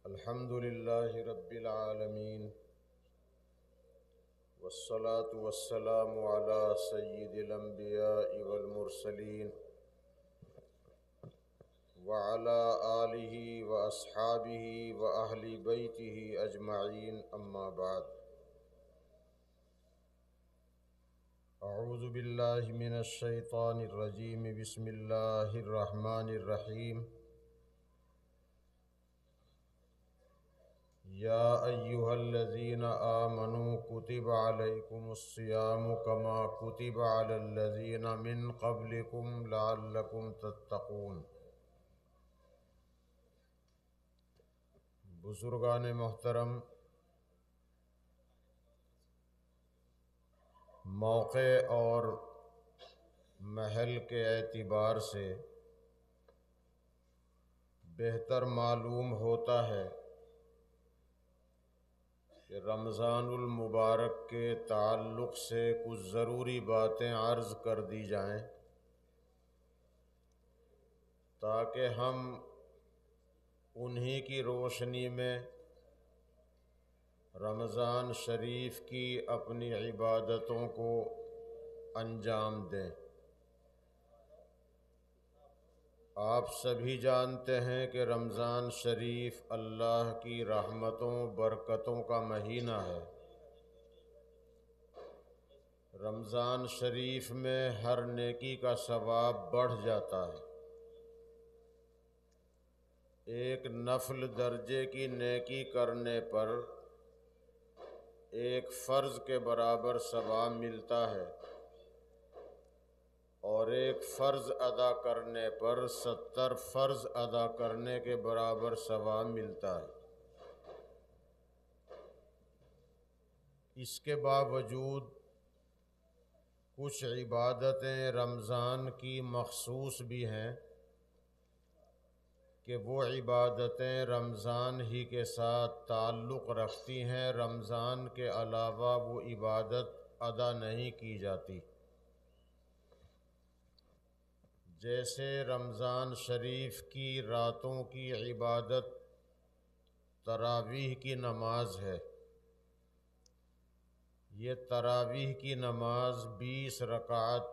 الحمد للہ رب العالمین والصلاة والسلام علی سید الانبیاء والمرسلین وعلی آلہ واصحابہ واہل بیتہ اجمعین، اما بعد۔ اعوذ باللہ من الشیطان الرجیم، بسم اللہ الرحمن الرحیم۔ یا ایہا الذین آمنوا کتب علیکم الصیام کما کتب علی الذین من قبلکم لعلکم تتقون۔ بزرگان محترم، موقع اور محل کے اعتبار سے بہتر معلوم ہوتا ہے کہ رمضان المبارک کے تعلق سے کچھ ضروری باتیں عرض کر دی جائیں تاکہ ہم انہی کی روشنی میں رمضان شریف کی اپنی عبادتوں کو انجام دیں۔ آپ سبھی جانتے ہیں کہ رمضان شریف اللہ کی رحمتوں برکتوں کا مہینہ ہے۔ رمضان شریف میں ہر نیکی کا ثواب بڑھ جاتا ہے۔ ایک نفل درجے کی نیکی کرنے پر ایک فرض کے برابر ثواب ملتا ہے، اور ایک فرض ادا کرنے پر 70 فرض ادا کرنے کے برابر ثواب ملتا ہے۔ اس کے باوجود کچھ عبادتیں رمضان کی مخصوص بھی ہیں کہ وہ عبادتیں رمضان ہی کے ساتھ تعلق رکھتی ہیں، رمضان کے علاوہ وہ عبادت ادا نہیں کی جاتی۔ جیسے رمضان شریف کی راتوں کی عبادت تراویح کی نماز ہے۔ یہ تراویح کی نماز 20 رکعت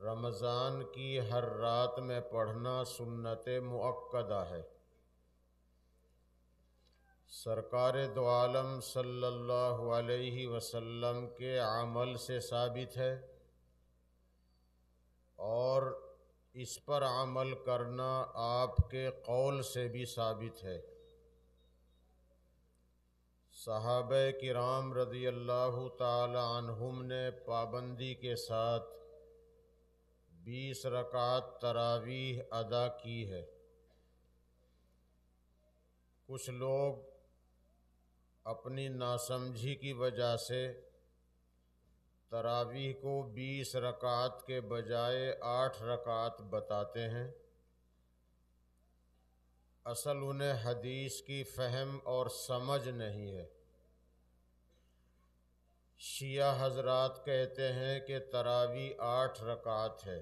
رمضان کی ہر رات میں پڑھنا سنت مؤکدہ ہے۔ سرکار دو عالم صلی اللہ علیہ وسلم کے عمل سے ثابت ہے، اور اس پر عمل کرنا آپ کے قول سے بھی ثابت ہے۔ صحابہ کرام رضی اللہ تعالی عنہم نے پابندی کے ساتھ 20 رکعت تراویح ادا کی ہے۔ کچھ لوگ اپنی ناسمجھی کی وجہ سے تراویح کو 20 رکعت کے بجائے 8 رکعت بتاتے ہیں۔ اصل انہیں حدیث کی فہم اور سمجھ نہیں ہے۔ شیعہ حضرات کہتے ہیں کہ تراویح 8 رکعت ہے،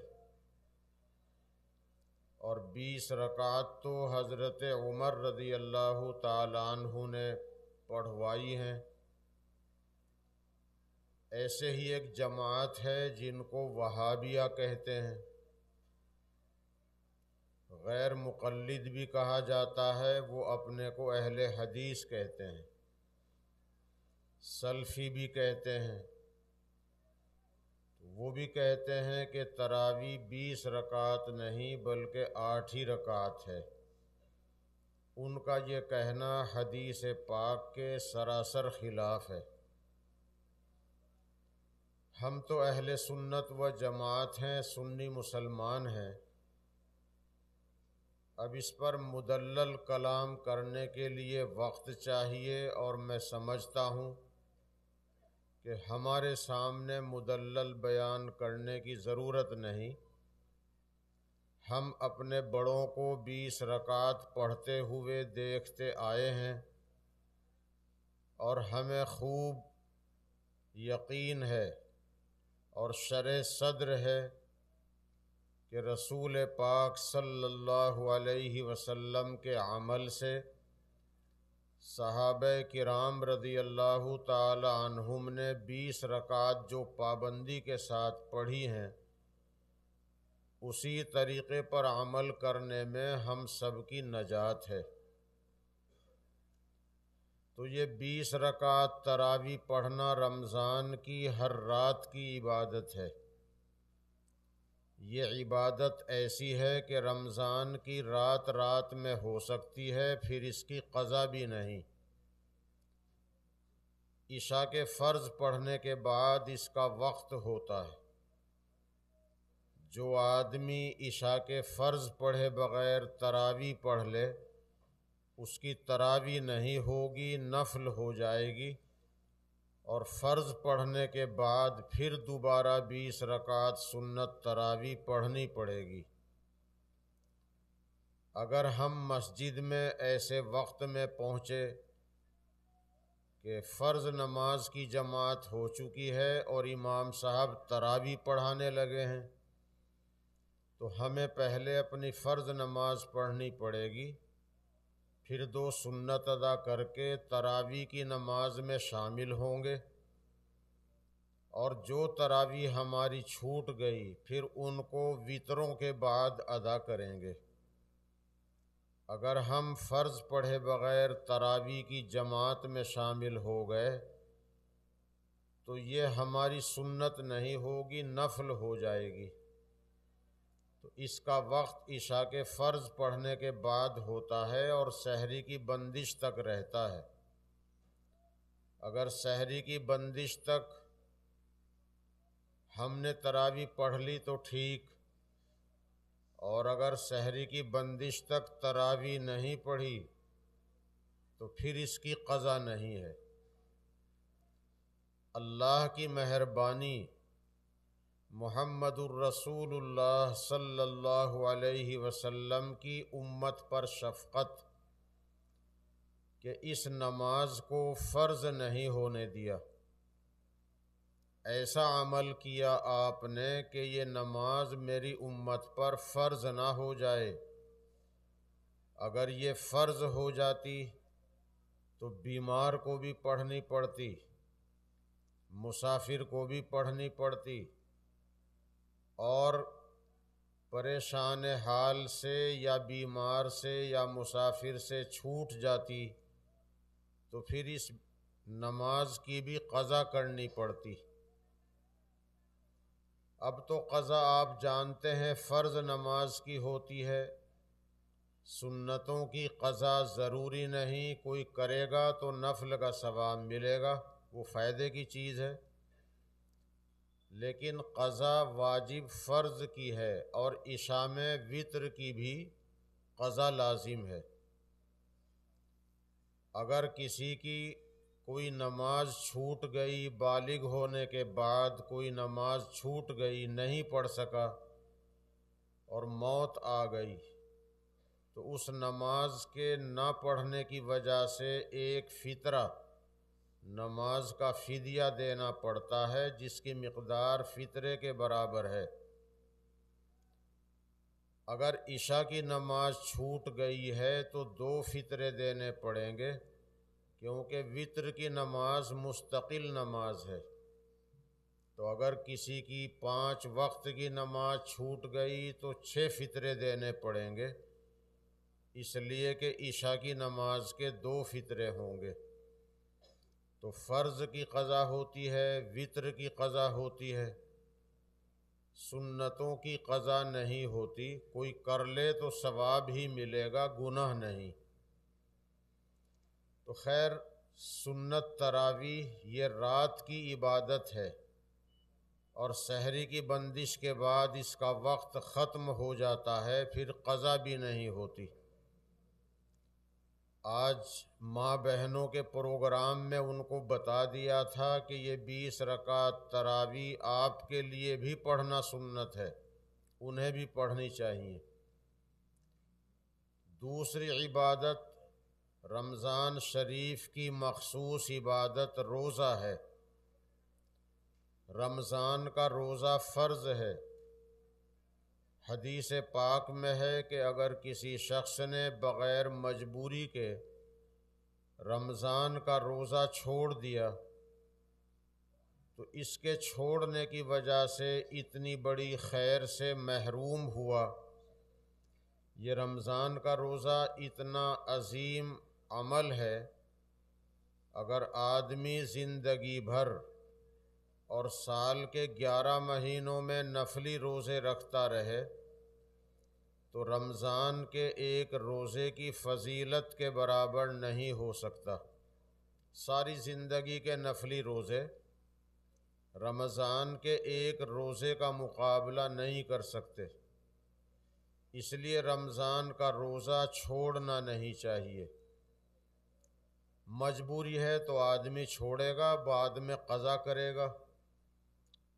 اور 20 رکعت تو حضرت عمر رضی اللہ تعالی عنہ نے پڑھوائی ہیں۔ ایسے ہی ایک جماعت ہے جن کو وہابیہ کہتے ہیں، غیر مقلد بھی کہا جاتا ہے، وہ اپنے کو اہل حدیث کہتے ہیں، سلفی بھی کہتے ہیں۔ وہ بھی کہتے ہیں کہ تراویح 20 رکعت نہیں بلکہ 8 ہی رکعت ہے۔ ان کا یہ کہنا حدیث پاک کے سراسر خلاف ہے۔ ہم تو اہل سنت و جماعت ہیں، سنی مسلمان ہیں۔ اب اس پر مدلل کلام کرنے کے لیے وقت چاہیے، اور میں سمجھتا ہوں کہ ہمارے سامنے مدلل بیان کرنے کی ضرورت نہیں۔ ہم اپنے بڑوں کو 20 رکعت پڑھتے ہوئے دیکھتے آئے ہیں، اور ہمیں خوب یقین ہے اور شرح صدر ہے کہ رسول پاک صلی اللہ علیہ وسلم کے عمل سے صحابہ کرام رضی اللہ تعالی عنہم نے 20 رکعت جو پابندی کے ساتھ پڑھی ہیں، اسی طریقے پر عمل کرنے میں ہم سب کی نجات ہے۔ تو یہ 20 رکعت تراویح پڑھنا رمضان کی ہر رات کی عبادت ہے۔ یہ عبادت ایسی ہے کہ رمضان کی رات رات میں ہو سکتی ہے، پھر اس کی قضا بھی نہیں۔ عشاء کے فرض پڑھنے کے بعد اس کا وقت ہوتا ہے۔ جو آدمی عشاء کے فرض پڑھے بغیر تراویح پڑھ لے، اس کی تراویح نہیں ہوگی، نفل ہو جائے گی، اور فرض پڑھنے کے بعد پھر دوبارہ 20 رکعت سنت تراویح پڑھنی پڑے گی۔ اگر ہم مسجد میں ایسے وقت میں پہنچے کہ فرض نماز کی جماعت ہو چکی ہے اور امام صاحب تراویح پڑھانے لگے ہیں، تو ہمیں پہلے اپنی فرض نماز پڑھنی پڑے گی، پھر 2 سنت ادا کر کے تراویح کی نماز میں شامل ہوں گے، اور جو تراویح ہماری چھوٹ گئی پھر ان کو وتروں کے بعد ادا کریں گے۔ اگر ہم فرض پڑھے بغیر تراویح کی جماعت میں شامل ہو گئے تو یہ ہماری سنت نہیں ہوگی، نفل ہو جائے گی۔ تو اس کا وقت عشاء کے فرض پڑھنے کے بعد ہوتا ہے اور سحری کی بندش تک رہتا ہے۔ اگر سحری کی بندش تک ہم نے تراویح پڑھ لی تو ٹھیک، اور اگر سحری کی بندش تک تراویح نہیں پڑھی تو پھر اس کی قضا نہیں ہے۔ اللہ کی مہربانی، محمد الرسول اللہ صلی اللہ علیہ وسلم کی امت پر شفقت کہ اس نماز کو فرض نہیں ہونے دیا۔ ایسا عمل کیا آپ نے کہ یہ نماز میری امت پر فرض نہ ہو جائے۔ اگر یہ فرض ہو جاتی تو بیمار کو بھی پڑھنی پڑتی، مسافر کو بھی پڑھنی پڑتی، اور پریشان حال سے یا بیمار سے یا مسافر سے چھوٹ جاتی تو پھر اس نماز کی بھی قضا کرنی پڑتی۔ اب تو قضا آپ جانتے ہیں فرض نماز کی ہوتی ہے، سنتوں کی قضا ضروری نہیں، کوئی کرے گا تو نفل کا ثواب ملے گا، وہ فائدے کی چیز ہے، لیکن قضا واجب فرض کی ہے، اور عشاء میں وتر کی بھی قضا لازم ہے۔ اگر کسی کی کوئی نماز چھوٹ گئی، بالغ ہونے کے بعد کوئی نماز چھوٹ گئی، نہیں پڑھ سکا اور موت آ گئی، تو اس نماز کے نہ پڑھنے کی وجہ سے ایک فطرہ نماز کا فدیہ دینا پڑتا ہے، جس کی مقدار فطرے کے برابر ہے۔ اگر عشاء کی نماز چھوٹ گئی ہے تو 2 فطرے دینے پڑیں گے، کیونکہ وتر کی نماز مستقل نماز ہے۔ تو اگر کسی کی 5 وقت کی نماز چھوٹ گئی تو 6 فطرے دینے پڑیں گے، اس لیے کہ عشاء کی نماز کے 2 فطرے ہوں گے۔ تو فرض کی قضا ہوتی ہے، وتر کی قضا ہوتی ہے، سنتوں کی قضا نہیں ہوتی۔ کوئی کر لے تو ثواب ہی ملے گا، گناہ نہیں۔ تو خیر، سنت تراویح یہ رات کی عبادت ہے، اور سحری کی بندش کے بعد اس کا وقت ختم ہو جاتا ہے، پھر قضا بھی نہیں ہوتی۔ آج ماں بہنوں کے پروگرام میں ان کو بتا دیا تھا کہ یہ 20 رکعت تراویح آپ کے لیے بھی پڑھنا سنت ہے، انہیں بھی پڑھنی چاہیے۔ دوسری عبادت رمضان شریف کی مخصوص عبادت روزہ ہے۔ رمضان کا روزہ فرض ہے۔ حدیث پاک میں ہے کہ اگر کسی شخص نے بغیر مجبوری کے رمضان کا روزہ چھوڑ دیا تو اس کے چھوڑنے کی وجہ سے اتنی بڑی خیر سے محروم ہوا۔ یہ رمضان کا روزہ اتنا عظیم عمل ہے، اگر آدمی زندگی بھر اور سال کے 11 مہینوں میں نفلی روزے رکھتا رہے تو رمضان کے ایک روزے کی فضیلت کے برابر نہیں ہو سکتا۔ ساری زندگی کے نفلی روزے رمضان کے ایک روزے کا مقابلہ نہیں کر سکتے، اس لیے رمضان کا روزہ چھوڑنا نہیں چاہیے۔ مجبوری ہے تو آدمی چھوڑے گا، بعد میں قضا کرے گا،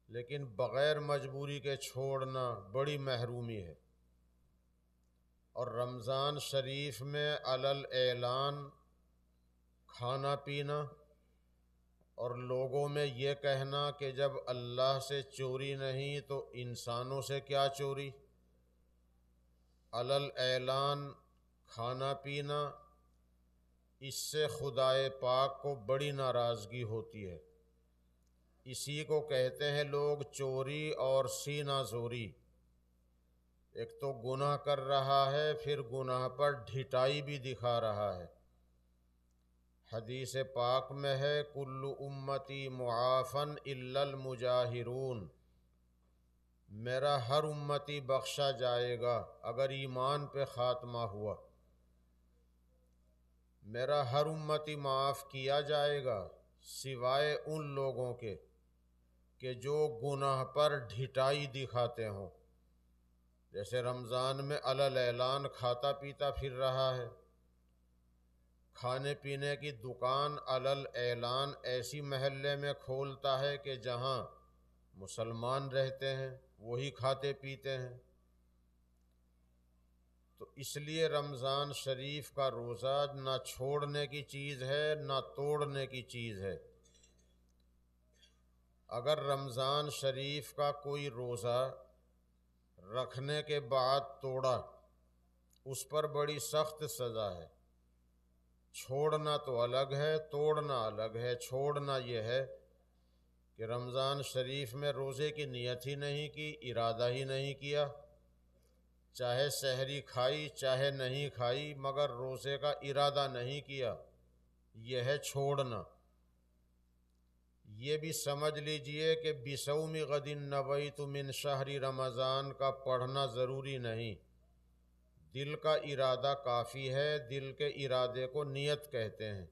لیکن بغیر مجبوری کے چھوڑنا بڑی محرومی ہے۔ اور رمضان شریف میں علل اعلان کھانا پینا اور لوگوں میں یہ کہنا کہ جب اللہ سے چوری نہیں تو انسانوں سے کیا چوری، علل اعلان کھانا پینا، اس سے خدائے پاک کو بڑی ناراضگی ہوتی ہے۔ اسی کو کہتے ہیں لوگ چوری اور سینہ زوری۔ ایک تو گناہ کر رہا ہے، پھر گناہ پر ڈھٹائی بھی دکھا رہا ہے۔ حدیث پاک میں ہے کل امتی معافن الا المجاہرون، میرا ہر امتی بخشا جائے گا اگر ایمان پہ خاتمہ ہوا، میرا ہر امتی معاف کیا جائے گا سوائے ان لوگوں کے کہ جو گناہ پر ڈھٹائی دکھاتے ہوں، جیسے رمضان میں علل اعلان کھاتا پیتا پھر رہا ہے، کھانے پینے کی دکان علل اعلان ایسی محلے میں کھولتا ہے کہ جہاں مسلمان رہتے ہیں وہی کھاتے پیتے ہیں۔ تو اس لیے رمضان شریف کا روزہ نہ چھوڑنے کی چیز ہے نہ توڑنے کی چیز ہے۔ اگر رمضان شریف کا کوئی روزہ رکھنے کے بعد توڑا، اس پر بڑی سخت سزا ہے۔ چھوڑنا تو الگ ہے، توڑنا الگ ہے۔ چھوڑنا یہ ہے کہ رمضان شریف میں روزے کی نیت ہی نہیں کی، ارادہ ہی نہیں کیا، چاہے سحری کھائی چاہے نہیں کھائی مگر روزے کا ارادہ نہیں کیا، یہ ہے چھوڑنا۔ یہ بھی سمجھ لیجئے کہ بِصَوْمِ غَدٍ نَوَيْتُ مِنْ شَهْرِ رمضان کا پڑھنا ضروری نہیں، دل کا ارادہ کافی ہے، دل کے ارادے کو نیت کہتے ہیں۔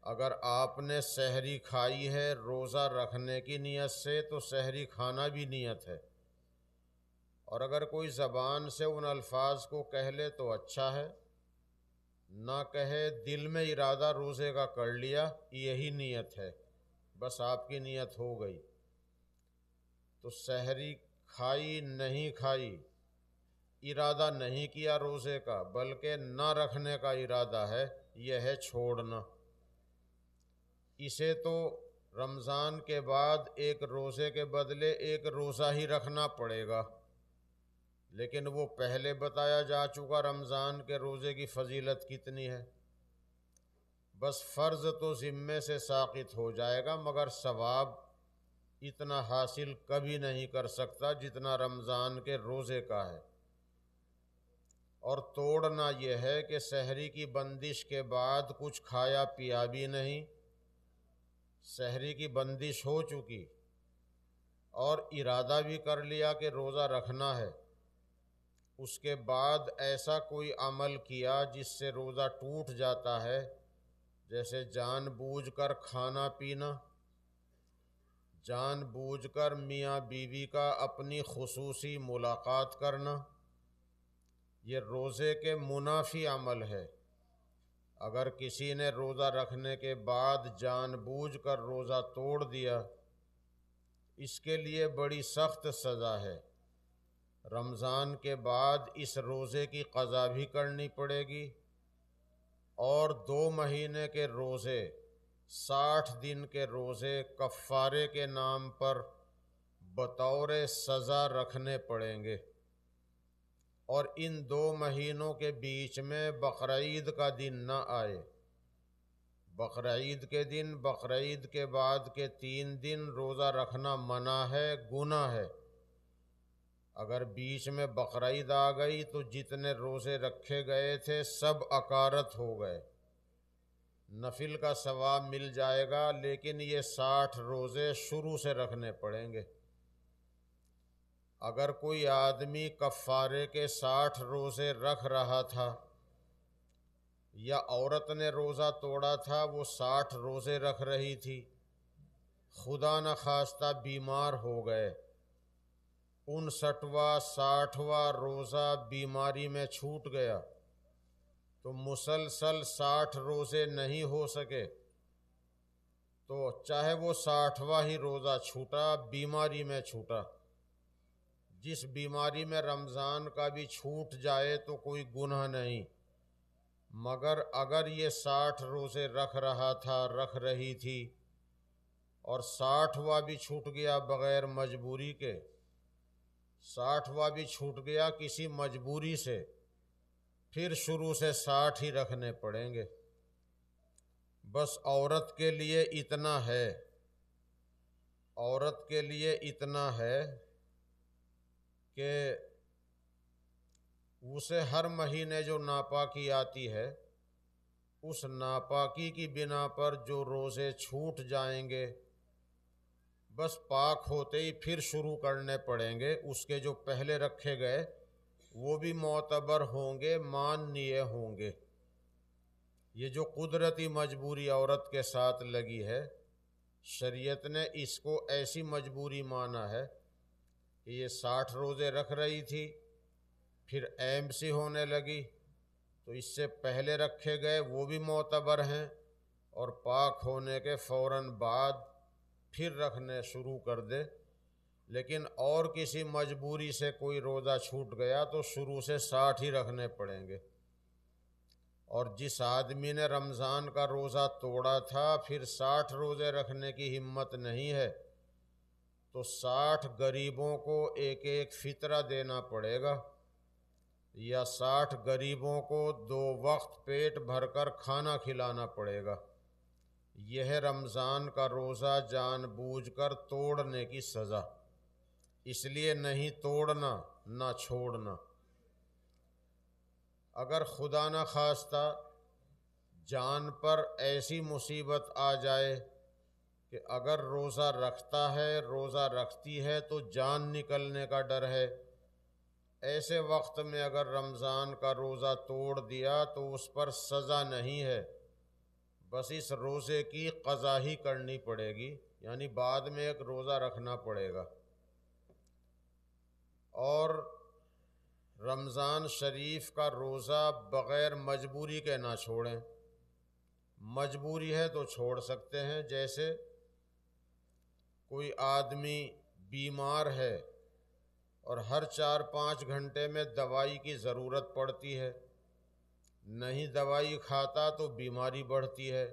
اگر آپ نے سحری کھائی ہے روزہ رکھنے کی نیت سے تو سحری کھانا بھی نیت ہے، اور اگر کوئی زبان سے ان الفاظ کو کہہ لے تو اچھا ہے، نہ کہے دل میں ارادہ روزے کا کر لیا یہی نیت ہے، بس آپ کی نیت ہو گئی۔ تو سحری کھائی نہیں کھائی، ارادہ نہیں کیا روزے کا بلکہ نہ رکھنے کا ارادہ ہے، یہ ہے چھوڑنا۔ اسے تو رمضان کے بعد ایک روزے کے بدلے ایک روزہ ہی رکھنا پڑے گا، لیکن وہ پہلے بتایا جا چکا رمضان کے روزے کی فضیلت کتنی ہے، بس فرض تو ذمے سے ساقط ہو جائے گا مگر ثواب اتنا حاصل کبھی نہیں کر سکتا جتنا رمضان کے روزے کا ہے۔ اور توڑنا یہ ہے کہ سحری کی بندش کے بعد کچھ کھایا پیا بھی نہیں، سحری کی بندش ہو چکی اور ارادہ بھی کر لیا کہ روزہ رکھنا ہے، اس کے بعد ایسا کوئی عمل کیا جس سے روزہ ٹوٹ جاتا ہے، جیسے جان بوجھ کر کھانا پینا، جان بوجھ کر میاں بیوی کا اپنی خصوصی ملاقات کرنا، یہ روزے کے منافی عمل ہے۔ اگر کسی نے روزہ رکھنے کے بعد جان بوجھ کر روزہ توڑ دیا، اس کے لیے بڑی سخت سزا ہے۔ رمضان کے بعد اس روزے کی قضا بھی کرنی پڑے گی، اور 2 مہینے کے روزے 60 دن کے روزے کفارے کے نام پر بطور سزا رکھنے پڑیں گے، اور ان 2 مہینوں کے بیچ میں بقرعید کا دن نہ آئے، بقرعید کے دن، بقرعید کے بعد کے 3 دن روزہ رکھنا منع ہے، گناہ ہے۔ اگر بیچ میں بقرعید آ گئی تو جتنے روزے رکھے گئے تھے سب اکارت ہو گئے، نفل کا ثواب مل جائے گا لیکن یہ 60 روزے شروع سے رکھنے پڑیں گے۔ اگر کوئی آدمی کفارے کے 60 روزے رکھ رہا تھا یا عورت نے روزہ توڑا تھا وہ 60 روزے رکھ رہی تھی، خدا نخواستہ بیمار ہو گئے، 59واں 60واں روزہ بیماری میں چھوٹ گیا تو مسلسل 60 روزے نہیں ہو سکے، تو چاہے وہ 60واں ہی روزہ چھوٹا، بیماری میں چھوٹا، جس بیماری میں رمضان کا بھی چھوٹ جائے تو کوئی گناہ نہیں، مگر اگر یہ 60 روزے رکھ رہا تھا، رکھ رہی تھی اور 60واں بھی چھوٹ گیا بغیر مجبوری کے، 60واں بھی چھوٹ گیا کسی مجبوری سے، پھر شروع سے 60 ہی رکھنے پڑیں گے۔ بس عورت کے لیے اتنا ہے، عورت کے لیے اتنا ہے کہ اسے ہر مہینے جو ناپاکی آتی ہے اس ناپاکی کی بنا پر جو روزے چھوٹ جائیں گے بس پاک ہوتے ہی پھر شروع کرنے پڑیں گے، اس کے جو پہلے رکھے گئے وہ بھی معتبر ہوں گے، مان لیے ہوں گے۔ یہ جو قدرتی مجبوری عورت کے ساتھ لگی ہے، شریعت نے اس کو ایسی مجبوری مانا ہے کہ یہ 60 روزے رکھ رہی تھی، پھر ایم سی ہونے لگی تو اس سے پہلے رکھے گئے وہ بھی معتبر ہیں، اور پاک ہونے کے فوراً بعد پھر رکھنے شروع کر دے، لیکن اور کسی مجبوری سے کوئی روزہ چھوٹ گیا تو شروع سے 60 ہی رکھنے پڑیں گے۔ اور جس آدمی نے رمضان کا روزہ توڑا تھا پھر 60 روزے رکھنے کی ہمت نہیں ہے تو 60 غریبوں کو ایک ایک فطرہ دینا پڑے گا، یا 60 غریبوں کو 2 وقت پیٹ بھر کر کھانا کھلانا پڑے گا۔ یہ ہے رمضان کا روزہ جان بوجھ کر توڑنے کی سزا، اس لیے نہیں توڑنا نہ چھوڑنا۔ اگر خدا نہ خواستہ جان پر ایسی مصیبت آ جائے کہ اگر روزہ رکھتا ہے، روزہ رکھتی ہے تو جان نکلنے کا ڈر ہے، ایسے وقت میں اگر رمضان کا روزہ توڑ دیا تو اس پر سزا نہیں ہے، بس اس روزے کی قضا ہی کرنی پڑے گی، یعنی بعد میں ایک روزہ رکھنا پڑے گا۔ اور رمضان شریف کا روزہ بغیر مجبوری کے نہ چھوڑیں، مجبوری ہے تو چھوڑ سکتے ہیں، جیسے کوئی آدمی بیمار ہے اور ہر 4-5 گھنٹے میں دوائی کی ضرورت پڑتی ہے، نہیں دوائی کھاتا تو بیماری بڑھتی ہے،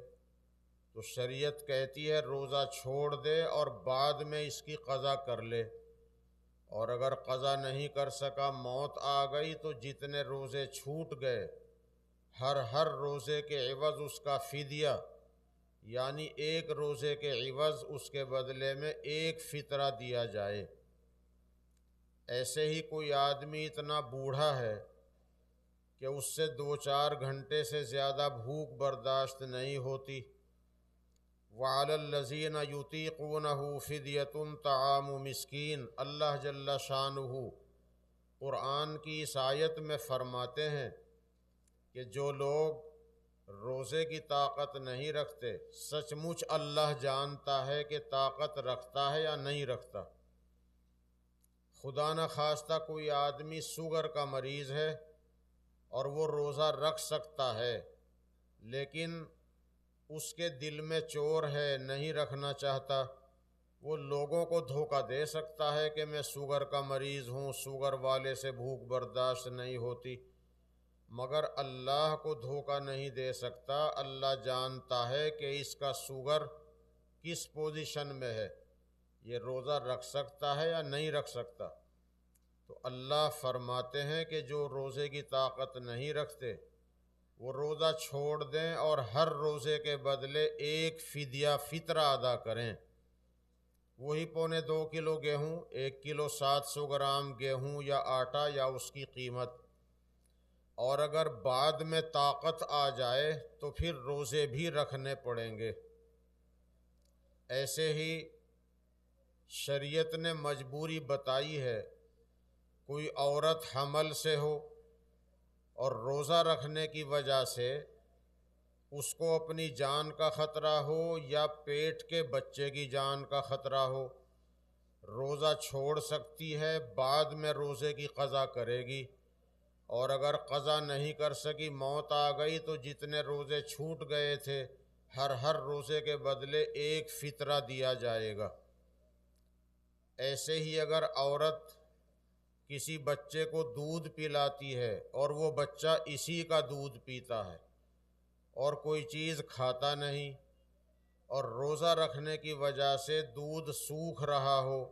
تو شریعت کہتی ہے روزہ چھوڑ دے اور بعد میں اس کی قضا کر لے، اور اگر قضا نہیں کر سکا، موت آ گئی تو جتنے روزے چھوٹ گئے ہر روزے کے عوض اس کا فدیہ، یعنی ایک روزے کے عوض اس کے بدلے میں ایک فطرہ دیا جائے۔ ایسے ہی کوئی آدمی اتنا بوڑھا ہے کہ اس سے 2-4 گھنٹے سے زیادہ بھوک برداشت نہیں ہوتی، وَعَلَى الَّذِينَ يُطِيقُونَهُ فِدْيَةٌ طَعَامُ مِسْكِينٍ، اللہ جل شانہ قرآن کی اس آیت میں فرماتے ہیں کہ جو لوگ روزے کی طاقت نہیں رکھتے، سچ مچ اللہ جانتا ہے کہ طاقت رکھتا ہے یا نہیں رکھتا۔ خدا نہ خواستہ کوئی آدمی شوگر کا مریض ہے اور وہ روزہ رکھ سکتا ہے، لیکن اس کے دل میں چور ہے، نہیں رکھنا چاہتا، وہ لوگوں کو دھوکہ دے سکتا ہے کہ میں شوگر کا مریض ہوں، شوگر والے سے بھوک برداشت نہیں ہوتی، مگر اللہ کو دھوکہ نہیں دے سکتا۔ اللہ جانتا ہے کہ اس کا شوگر کس پوزیشن میں ہے، یہ روزہ رکھ سکتا ہے یا نہیں رکھ سکتا۔ تو اللہ فرماتے ہیں کہ جو روزے کی طاقت نہیں رکھتے وہ روزہ چھوڑ دیں اور ہر روزے کے بدلے ایک فدیہ فطرہ ادا کریں، وہی 2.25 کلو گیہوں، 1 کلو 700 گرام گیہوں یا آٹا یا اس کی قیمت، اور اگر بعد میں طاقت آ جائے تو پھر روزے بھی رکھنے پڑیں گے۔ ایسے ہی شریعت نے مجبوری بتائی ہے، کوئی عورت حمل سے ہو اور روزہ رکھنے کی وجہ سے اس کو اپنی جان کا خطرہ ہو یا پیٹ کے بچے کی جان کا خطرہ ہو، روزہ چھوڑ سکتی ہے، بعد میں روزے کی قضا کرے گی، اور اگر قضا نہیں کر سکی، موت آ گئی، تو جتنے روزے چھوٹ گئے تھے ہر روزے کے بدلے ایک فطرہ دیا جائے گا۔ ایسے ہی اگر عورت کسی بچے کو دودھ پلاتی ہے اور وہ بچہ اسی کا دودھ پیتا ہے اور کوئی چیز کھاتا نہیں، اور روزہ رکھنے کی وجہ سے دودھ سوکھ رہا ہو،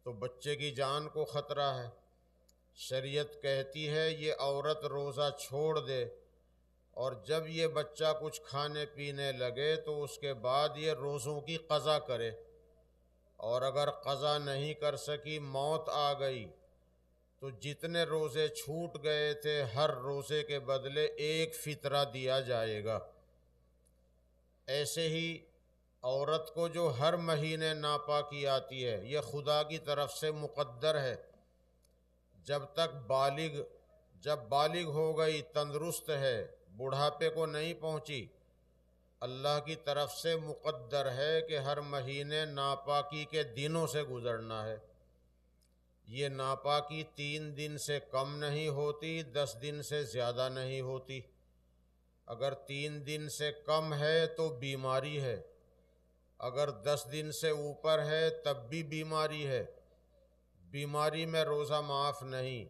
تو بچے کی جان کو خطرہ ہے۔ شریعت کہتی ہے یہ عورت روزہ چھوڑ دے، اور جب یہ بچہ کچھ کھانے پینے لگے تو اس کے بعد یہ روزوں کی قضا کرے، اور اگر قضا نہیں کر سکی، موت آ گئی، تو جتنے روزے چھوٹ گئے تھے ہر روزے کے بدلے ایک فطرہ دیا جائے گا۔ ایسے ہی عورت کو جو ہر مہینے ناپاکی آتی ہے، یہ خدا کی طرف سے مقدر ہے، جب بالغ ہو گئی، تندرست ہے، بڑھاپے کو نہیں پہنچی، اللہ کی طرف سے مقدر ہے کہ ہر مہینے ناپاکی کے دنوں سے گزرنا ہے۔ یہ ناپاکی 3 دن سے کم نہیں ہوتی، 10 دن سے زیادہ نہیں ہوتی۔ اگر 3 دن سے کم ہے تو بیماری ہے، اگر 10 دن سے اوپر ہے تب بھی بیماری ہے۔ بیماری میں روزہ معاف نہیں،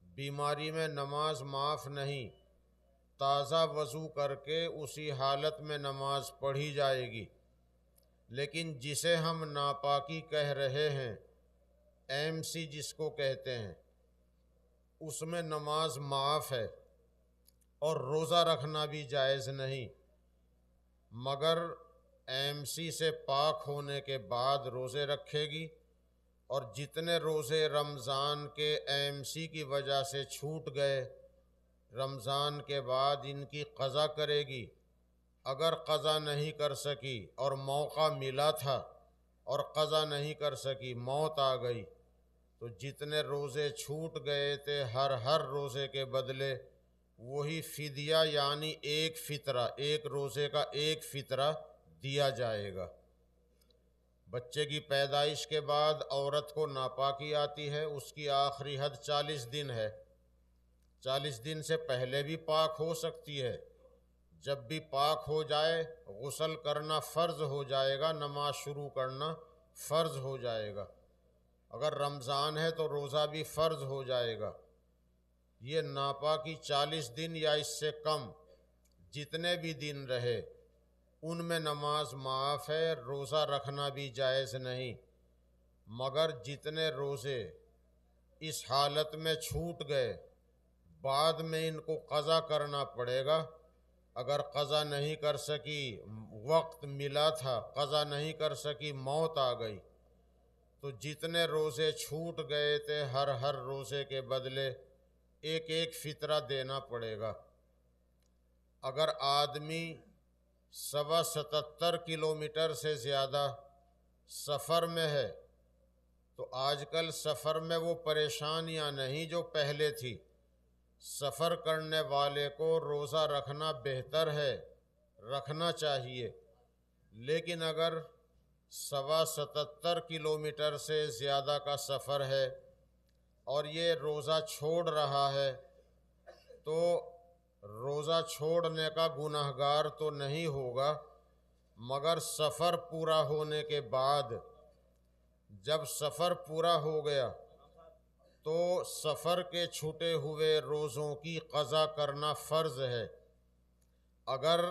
بیماری میں نماز معاف نہیں، تازہ وضو کر کے اسی حالت میں نماز پڑھی جائے گی۔ لیکن جسے ہم ناپاکی کہہ رہے ہیں، MC جس کو کہتے ہیں، اس میں نماز معاف ہے اور روزہ رکھنا بھی جائز نہیں، مگر MC سے پاک ہونے کے بعد روزے رکھے گی، اور جتنے روزے رمضان کے MC کی وجہ سے چھوٹ گئے، رمضان کے بعد ان کی قضا کرے گی۔ اگر قضا نہیں کر سکی اور موقع ملا تھا اور قضا نہیں کر سکی، موت آ گئی، تو جتنے روزے چھوٹ گئے تھے ہر روزے کے بدلے وہی فدیہ یعنی ایک فطرہ، ایک روزے کا ایک فطرہ دیا جائے گا۔ بچے کی پیدائش کے بعد عورت کو ناپاکی آتی ہے، اس کی آخری حد 40 دن ہے۔ 40 دن سے پہلے بھی پاک ہو سکتی ہے، جب بھی پاک ہو جائے غسل کرنا فرض ہو جائے گا، نماز شروع کرنا فرض ہو جائے گا۔ اگر رمضان ہے تو روزہ بھی فرض ہو جائے گا۔ یہ ناپاکی 40 دن یا اس سے کم جتنے بھی دن رہے ان میں نماز معاف ہے، روزہ رکھنا بھی جائز نہیں، مگر جتنے روزے اس حالت میں چھوٹ گئے بعد میں ان کو قضا کرنا پڑے گا۔ اگر قضا نہیں کر سکی، وقت ملا تھا، قضا نہیں کر سکی، موت آ گئی، تو جتنے روزے چھوٹ گئے تھے ہر روزے کے بدلے ایک ایک فطرہ دینا پڑے گا۔ اگر آدمی 77 کلومیٹر سے زیادہ سفر میں ہے تو آج کل سفر میں وہ پریشانیاں نہیں جو پہلے تھی۔ سفر کرنے والے کو روزہ رکھنا بہتر ہے، رکھنا چاہیے، لیکن اگر 77 کلومیٹر سے زیادہ کا سفر ہے اور یہ روزہ چھوڑ رہا ہے تو روزہ چھوڑنے کا گنہگار تو نہیں ہوگا، مگر سفر پورا ہونے کے بعد جب سفر پورا ہو گیا تو سفر کے چھوٹے ہوئے روزوں کی قضا کرنا فرض ہے۔ اگر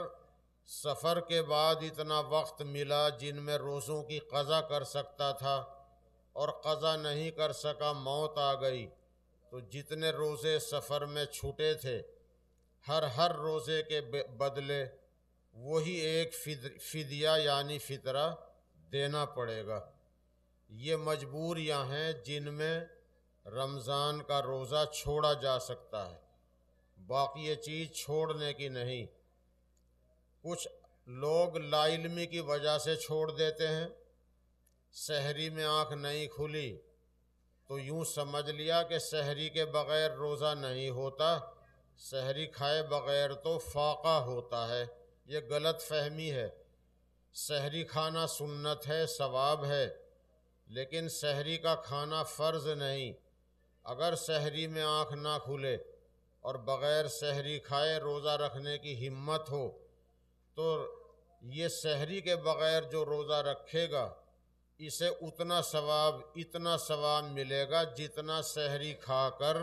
سفر کے بعد اتنا وقت ملا جن میں روزوں کی قضا کر سکتا تھا اور قضا نہیں کر سکا، موت آ گئی، تو جتنے روزے سفر میں چھوٹے تھے ہر روزے کے بدلے وہی ایک فدیہ یعنی فطرہ دینا پڑے گا۔ یہ مجبوریاں ہیں جن میں رمضان کا روزہ چھوڑا جا سکتا ہے، باقی یہ چیز چھوڑنے کی نہیں۔ کچھ لوگ لا علمی کی وجہ سے چھوڑ دیتے ہیں۔ سحری میں آنکھ نہیں کھلی تو یوں سمجھ لیا کہ سحری کے بغیر روزہ نہیں ہوتا، سحری کھائے بغیر تو فاقہ ہوتا ہے۔ یہ غلط فہمی ہے۔ سحری کھانا سنت ہے، ثواب ہے، لیکن سحری کا کھانا فرض نہیں۔ اگر سحری میں آنکھ نہ کھلے اور بغیر سحری کھائے روزہ رکھنے کی ہمت ہو تو یہ سحری کے بغیر جو روزہ رکھے گا اسے اتنا ثواب ملے گا جتنا سحری کھا کر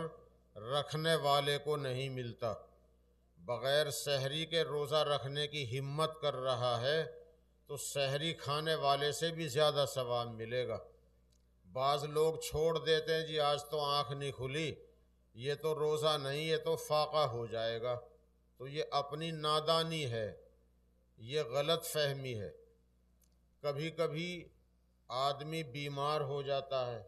رکھنے والے کو نہیں ملتا۔ بغیر سحری کے روزہ رکھنے کی ہمت کر رہا ہے تو سحری کھانے والے سے بھی زیادہ ثواب ملے گا۔ بعض لوگ چھوڑ دیتے ہیں، جی آج تو آنکھ نہیں کھلی، یہ تو روزہ نہیں، یہ تو فاقہ ہو جائے گا۔ تو یہ اپنی نادانی ہے، یہ غلط فہمی ہے۔ کبھی کبھی آدمی بیمار ہو جاتا ہے،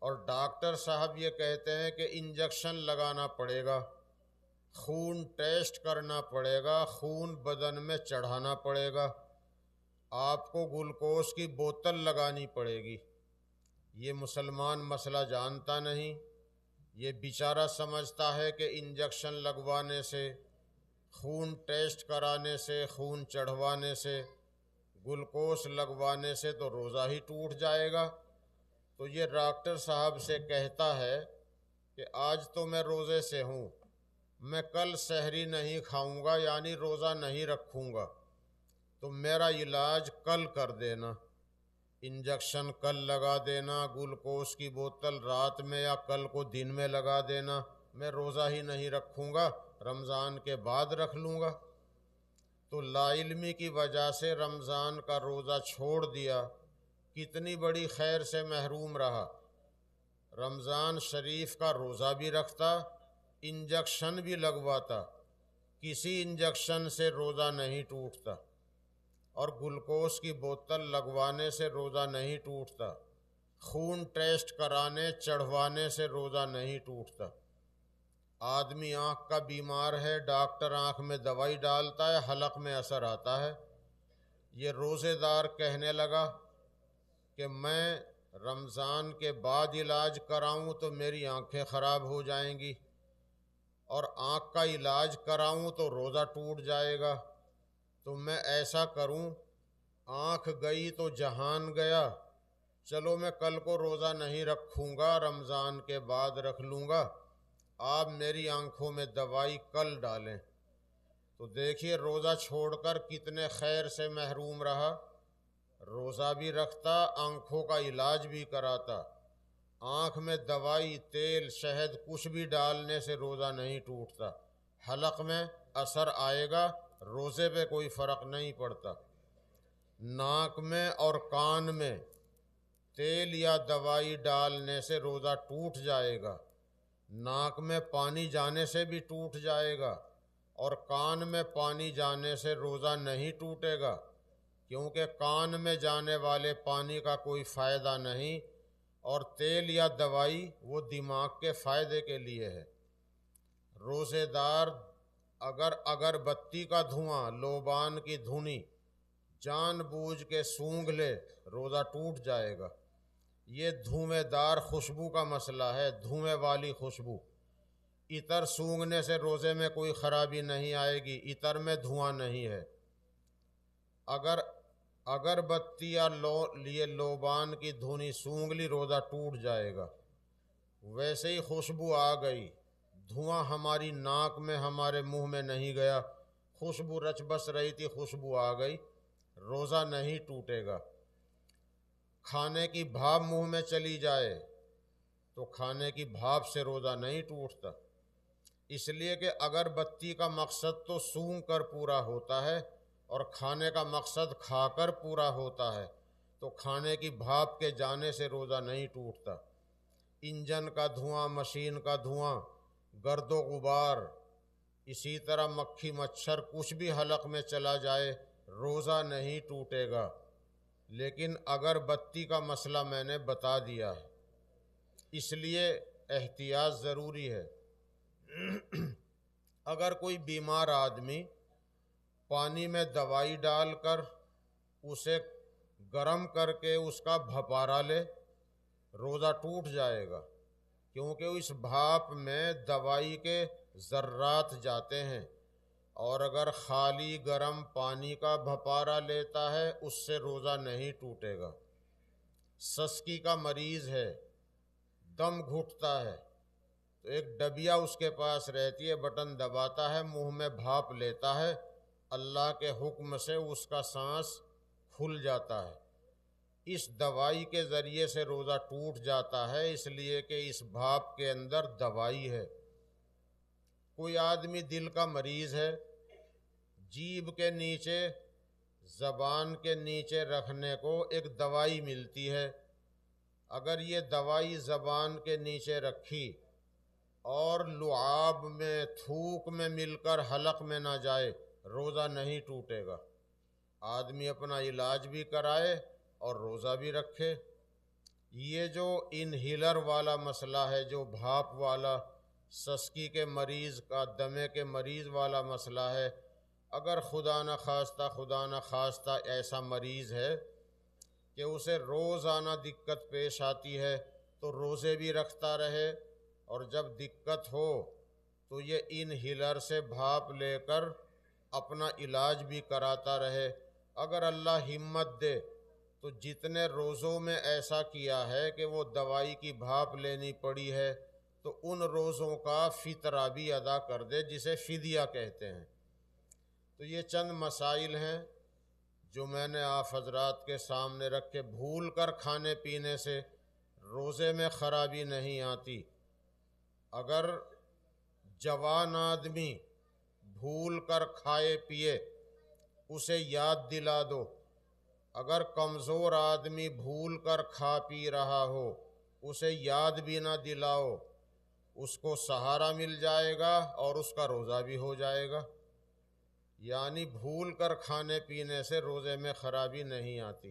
اور ڈاکٹر صاحب یہ کہتے ہیں کہ انجیکشن لگانا پڑے گا، خون ٹیسٹ کرنا پڑے گا، خون بدن میں چڑھانا پڑے گا، آپ کو گلوکوز کی بوتل لگانی پڑے گی۔ یہ مسلمان مسئلہ جانتا نہیں، یہ بیچارہ سمجھتا ہے کہ انجیکشن لگوانے سے، خون ٹیسٹ کرانے سے، خون چڑھوانے سے، گلوکوز لگوانے سے تو روزہ ہی ٹوٹ جائے گا۔ تو یہ ڈاکٹر صاحب سے کہتا ہے کہ آج تو میں روزے سے ہوں، میں کل سحری نہیں کھاؤں گا یعنی روزہ نہیں رکھوں گا، تو میرا علاج کل کر دینا، انجیکشن کل لگا دینا، گلوکوز کی بوتل رات میں یا کل کو دن میں لگا دینا، میں روزہ ہی نہیں رکھوں گا، رمضان کے بعد رکھ لوں گا۔ تو لا علمی کی وجہ سے رمضان کا روزہ چھوڑ دیا، کتنی بڑی خیر سے محروم رہا۔ رمضان شریف کا روزہ بھی رکھتا، انجیکشن بھی لگواتا، کسی انجیکشن سے روزہ نہیں ٹوٹتا، اور گلوکوز کی بوتل لگوانے سے روزہ نہیں ٹوٹتا، خون ٹیسٹ کرانے چڑھوانے سے روزہ نہیں ٹوٹتا۔ آدمی آنکھ کا بیمار ہے، ڈاکٹر آنکھ میں دوائی ڈالتا ہے، حلق میں اثر آتا ہے۔ یہ روزے دار کہنے لگا کہ میں رمضان کے بعد علاج کراؤں تو میری آنکھیں خراب ہو جائیں گی، اور آنکھ کا علاج کراؤں تو روزہ ٹوٹ جائے گا، تو میں ایسا کروں، آنکھ گئی تو جہان گیا، چلو میں کل کو روزہ نہیں رکھوں گا، رمضان کے بعد رکھ لوں گا، آپ میری آنکھوں میں دوائی کل ڈالیں۔ تو دیکھیے روزہ چھوڑ کر کتنے خیر سے محروم رہا، روزہ بھی رکھتا، آنکھوں کا علاج بھی کراتا، آنکھ میں دوائی تیل شہد کچھ بھی ڈالنے سے روزہ نہیں ٹوٹتا، حلق میں اثر آئے گا، روزے پہ کوئی فرق نہیں پڑتا۔ ناک میں اور کان میں تیل یا دوائی ڈالنے سے روزہ ٹوٹ جائے گا، ناک میں پانی جانے سے بھی ٹوٹ جائے گا، اور کان میں پانی جانے سے روزہ نہیں ٹوٹے گا، کیونکہ کان میں جانے والے پانی کا کوئی فائدہ نہیں، اور تیل یا دوائی وہ دماغ کے فائدے کے لیے ہے۔ روزے دار اگر اگربتی کا دھواں، لوبان کی دھنی جان بوجھ کے سونگھ لے، روزہ ٹوٹ جائے گا۔ یہ دھویں دار خوشبو کا مسئلہ ہے، دھویں والی خوشبو۔ عطر سونگھنے سے روزے میں کوئی خرابی نہیں آئے گی، عطر میں دھواں نہیں ہے۔ اگر اگربتی یا لیے لوبان کی دھنی سونگھ لی، روزہ ٹوٹ جائے گا۔ ویسے ہی خوشبو آ گئی، دھواں ہماری ناک میں ہمارے منہ میں نہیں گیا، خوشبو رچ بس رہی تھی، خوشبو آ گئی، روزہ نہیں ٹوٹے گا۔ کھانے کی بھاپ منہ میں چلی جائے تو کھانے کی بھاپ سے روزہ نہیں ٹوٹتا، اس لیے کہ اگربتی کا مقصد تو سونگھ کر پورا ہوتا ہے، اور کھانے کا مقصد کھا کر پورا ہوتا ہے۔ تو کھانے کی بھاپ کے جانے سے روزہ نہیں ٹوٹتا۔ انجن کا دھواں، مشین کا دھواں، گرد و غبار، اسی طرح مکھی مچھر کچھ بھی حلق میں چلا جائے روزہ نہیں ٹوٹے گا۔ لیکن اگر بتی کا مسئلہ میں نے بتا دیا ہے، اس لیے احتیاط ضروری ہے۔ اگر کوئی بیمار آدمی پانی میں دوائی ڈال کر اسے گرم کر کے اس کا بھپارا لے، روزہ ٹوٹ جائے گا، کیونکہ اس بھاپ میں دوائی کے ذرات جاتے ہیں۔ اور اگر خالی گرم پانی کا بھپارا لیتا ہے اس سے روزہ نہیں ٹوٹے گا۔ سسکی کا مریض ہے، دم گھٹتا ہے، تو ایک ڈبیا اس کے پاس رہتی ہے، بٹن دباتا ہے، منہ میں بھاپ لیتا ہے، اللہ کے حکم سے اس کا سانس کھل جاتا ہے۔ اس دوائی کے ذریعے سے روزہ ٹوٹ جاتا ہے، اس لیے کہ اس بھاپ کے اندر دوائی ہے۔ کوئی آدمی دل کا مریض ہے، جیب کے نیچے، زبان کے نیچے رکھنے کو ایک دوائی ملتی ہے، اگر یہ دوائی زبان کے نیچے رکھی اور لعاب میں، تھوک میں مل کر حلق میں نہ جائے روزہ نہیں ٹوٹے گا۔ آدمی اپنا علاج بھی کرائے اور روزہ بھی رکھے۔ یہ جو انہیلر والا مسئلہ ہے، جو بھاپ والا، سسکی کے مریض کا، دمے کے مریض والا مسئلہ ہے، اگر خدا نہ خواستہ ایسا مریض ہے کہ اسے روزانہ دقت پیش آتی ہے تو روزے بھی رکھتا رہے، اور جب دقت ہو تو یہ انہیلر سے بھاپ لے کر اپنا علاج بھی کراتا رہے۔ اگر اللہ ہمت دے تو جتنے روزوں میں ایسا کیا ہے کہ وہ دوائی کی بھاپ لینی پڑی ہے تو ان روزوں کا فطرہ بھی ادا کر دے، جسے فدیہ کہتے ہیں۔ تو یہ چند مسائل ہیں جو میں نے آپ حضرات کے سامنے رکھے۔ بھول کر کھانے پینے سے روزے میں خرابی نہیں آتی۔ اگر جوان آدمی بھول کر کھائے پیے اسے یاد دلا دو، اگر کمزور آدمی بھول کر کھا پی رہا ہو اسے یاد بھی نہ دلاؤ، اس کو سہارا مل جائے گا اور اس کا روزہ بھی ہو جائے گا۔ یعنی بھول کر کھانے پینے سے روزے میں خرابی نہیں آتی۔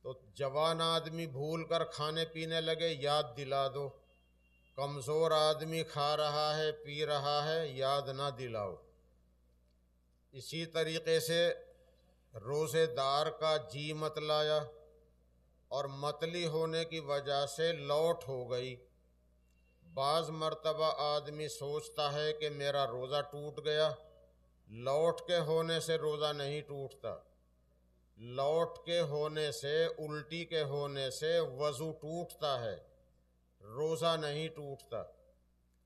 تو جوان آدمی بھول کر کھانے پینے لگے، یاد دلا دو۔ کمزور آدمی کھا رہا ہے، پی رہا ہے، یاد نہ دلاؤ۔ اسی طریقے سے روزے دار کا جی مت لایا اور متلی ہونے کی وجہ سے لوٹ ہو گئی۔ بعض مرتبہ آدمی سوچتا ہے کہ میرا روزہ ٹوٹ گیا، لوٹ کے ہونے سے روزہ نہیں ٹوٹتا۔ لوٹ کے ہونے سے، الٹی کے ہونے سے وضو ٹوٹتا ہے، روزہ نہیں ٹوٹتا۔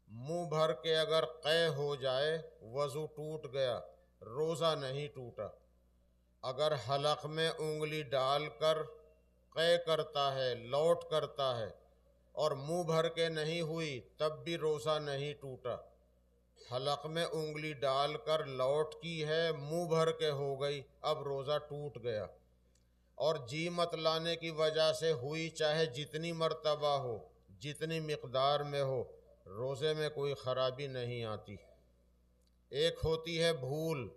منہ بھر کے اگر قے ہو جائے وضو ٹوٹ گیا، روزہ نہیں ٹوٹا۔ اگر حلق میں انگلی ڈال کر قے کرتا ہے، لوٹ کرتا ہے اور منہ بھر کے نہیں ہوئی تب بھی روزہ نہیں ٹوٹا۔ حلق میں انگلی ڈال کر لوٹ کی ہے، منہ بھر کے ہو گئی، اب روزہ ٹوٹ گیا۔ اور جی مت لانے کی وجہ سے ہوئی، چاہے جتنی مرتبہ ہو، جتنی مقدار میں ہو، روزے میں کوئی خرابی نہیں آتی۔ ایک ہوتی ہے بھول،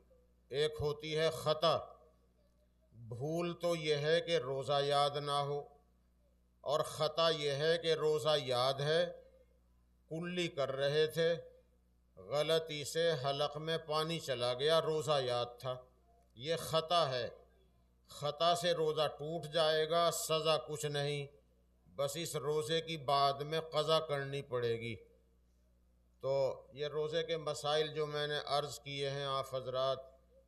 ایک ہوتی ہے خطا۔ بھول تو یہ ہے کہ روزہ یاد نہ ہو، اور خطا یہ ہے کہ روزہ یاد ہے، کلی کر رہے تھے، غلطی سے حلق میں پانی چلا گیا، روزہ یاد تھا، یہ خطا ہے۔ خطا سے روزہ ٹوٹ جائے گا، سزا کچھ نہیں، بس اس روزے کی بعد میں قضا کرنی پڑے گی۔ تو یہ روزے کے مسائل جو میں نے عرض کیے ہیں، آپ حضرات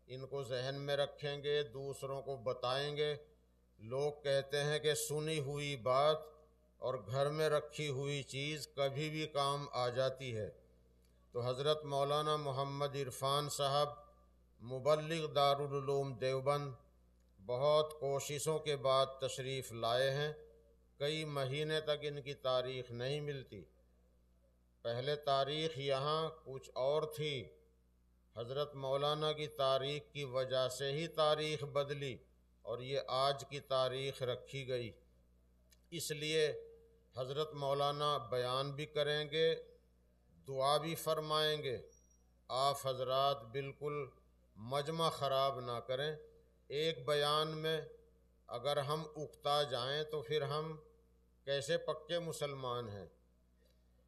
ان کو ذہن میں رکھیں گے، دوسروں کو بتائیں گے۔ لوگ کہتے ہیں کہ سنی ہوئی بات اور گھر میں رکھی ہوئی چیز کبھی بھی کام آ جاتی ہے۔ تو حضرت مولانا محمد عرفان صاحب مبلغ دارالعلوم دیوبند بہت کوششوں کے بعد تشریف لائے ہیں۔ کئی مہینے تک ان کی تاریخ نہیں ملتی۔ پہلے تاریخ یہاں کچھ اور تھی، حضرت مولانا کی تاریخ کی وجہ سے ہی تاریخ بدلی۔ اور یہ آج کی تاریخ رکھی گئی، اس لیے حضرت مولانا بیان بھی کریں گے، دعا بھی فرمائیں گے۔ آپ حضرات بالکل مجمع خراب نہ کریں، ایک بیان میں اگر ہم اکتا جائیں تو پھر ہم کیسے پکے مسلمان ہیں؟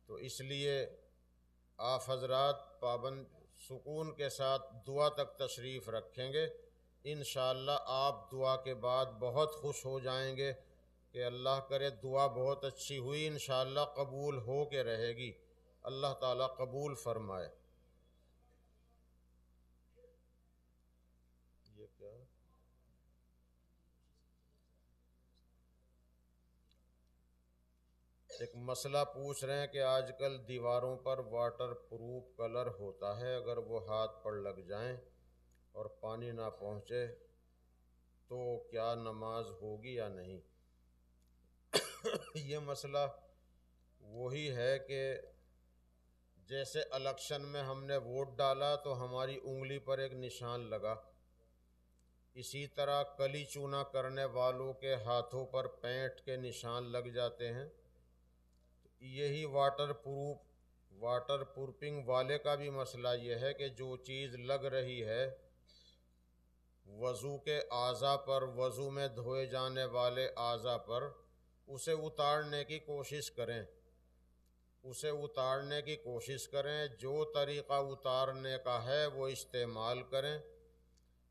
تو اس لیے آپ حضرات پابند سکون کے ساتھ دعا تک تشریف رکھیں گے، انشاءاللہ آپ دعا کے بعد بہت خوش ہو جائیں گے کہ اللہ کرے دعا بہت اچھی ہوئی، انشاءاللہ قبول ہو کے رہے گی، اللہ تعالیٰ قبول فرمائے۔ یہ کیا؟ ایک مسئلہ پوچھ رہے ہیں کہ آج کل دیواروں پر واٹر پروف کلر ہوتا ہے، اگر وہ ہاتھ پر لگ جائیں اور پانی نہ پہنچے تو کیا نماز ہوگی یا نہیں؟ یہ مسئلہ وہی ہے کہ جیسے الیکشن میں ہم نے ووٹ ڈالا تو ہماری انگلی پر ایک نشان لگا، اسی طرح کلی چونا کرنے والوں کے ہاتھوں پر پینٹ کے نشان لگ جاتے ہیں۔ یہی واٹر پروفنگ والے کا بھی مسئلہ یہ ہے کہ جو چیز لگ رہی ہے وضو کے اعضاء پر، وضو میں دھوئے جانے والے اعضاء پر، اسے اتارنے کی کوشش کریں، جو طریقہ اتارنے کا ہے وہ استعمال کریں۔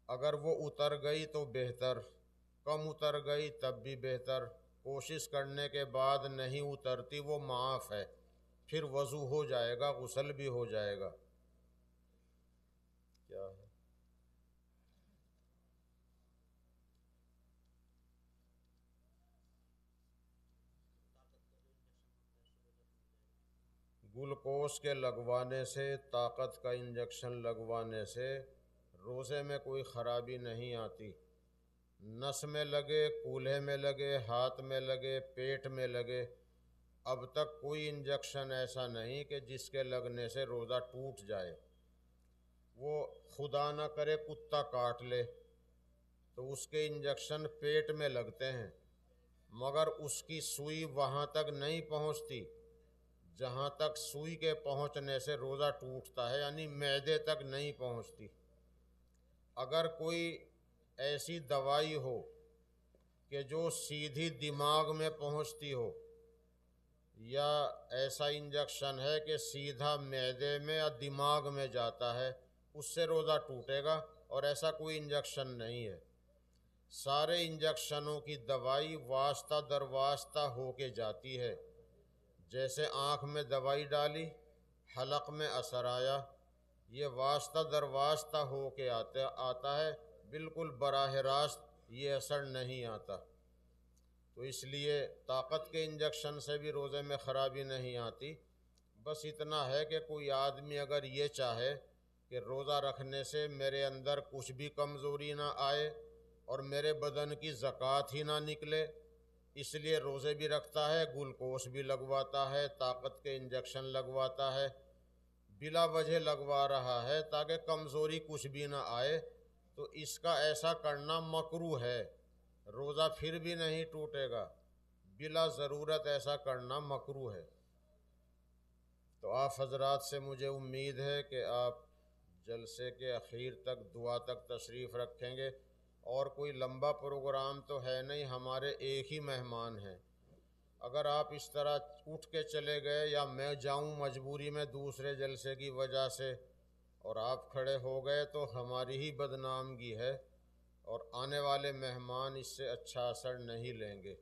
اگر وہ اتر گئی تو بہتر، کم اتر گئی تب بھی بہتر، کوشش کرنے کے بعد نہیں اترتی وہ معاف ہے، پھر وضو ہو جائے گا، غسل بھی ہو جائے گا۔ کیا ہے؟ گلوکوز کے لگوانے سے، طاقت کا انجیکشن لگوانے سے روزے میں کوئی خرابی نہیں آتی۔ نس میں لگے، کولہے میں لگے، ہاتھ میں لگے، پیٹ میں لگے، اب تک کوئی انجیکشن ایسا نہیں کہ جس کے لگنے سے روزہ ٹوٹ جائے۔ وہ خدا نہ کرے کتا کاٹ لے تو اس کے انجیکشن پیٹ میں لگتے ہیں، مگر اس کی سوئی وہاں تک نہیں پہنچتی جہاں تک سوئی کے پہنچنے سے روزہ ٹوٹتا ہے، یعنی معدے تک نہیں پہنچتی۔ اگر کوئی ایسی دوائی ہو کہ جو سیدھی دماغ میں پہنچتی ہو، یا ایسا انجیکشن ہے کہ سیدھا معدے میں یا دماغ میں جاتا ہے، اس سے روزہ ٹوٹے گا، اور ایسا کوئی انجیکشن نہیں ہے۔ سارے انجیکشنوں کی دوائی واسطہ در واسطہ ہو کے جاتی ہے، جیسے آنکھ میں دوائی ڈالی، حلق میں اثر آیا، یہ واسطہ در واسطہ ہو کے آتا ہے، بالکل براہ راست یہ اثر نہیں آتا۔ تو اس لیے طاقت کے انجیکشن سے بھی روزے میں خرابی نہیں آتی۔ بس اتنا ہے کہ کوئی آدمی اگر یہ چاہے کہ روزہ رکھنے سے میرے اندر کچھ بھی کمزوری نہ آئے اور میرے بدن کی زکوٰۃ ہی نہ نکلے، اس لیے روزے بھی رکھتا ہے، گلوکوز بھی لگواتا ہے، طاقت کے انجیکشن لگواتا ہے، بلا وجہ لگوا رہا ہے تاکہ کمزوری کچھ بھی نہ آئے، تو اس کا ایسا کرنا مکروہ ہے، روزہ پھر بھی نہیں ٹوٹے گا، بلا ضرورت ایسا کرنا مکروہ ہے۔ تو آپ حضرات سے مجھے امید ہے کہ آپ جلسے کے اخیر تک دعا تک تشریف رکھیں گے، اور کوئی لمبا پروگرام تو ہے نہیں، ہمارے ایک ہی مہمان ہیں۔ اگر آپ اس طرح اٹھ کے چلے گئے یا میں جاؤں مجبوری میں دوسرے جلسے کی وجہ سے اور آپ کھڑے ہو گئے تو ہماری ہی بدنامگی ہے، اور آنے والے مہمان اس سے اچھا اثر نہیں لیں گے۔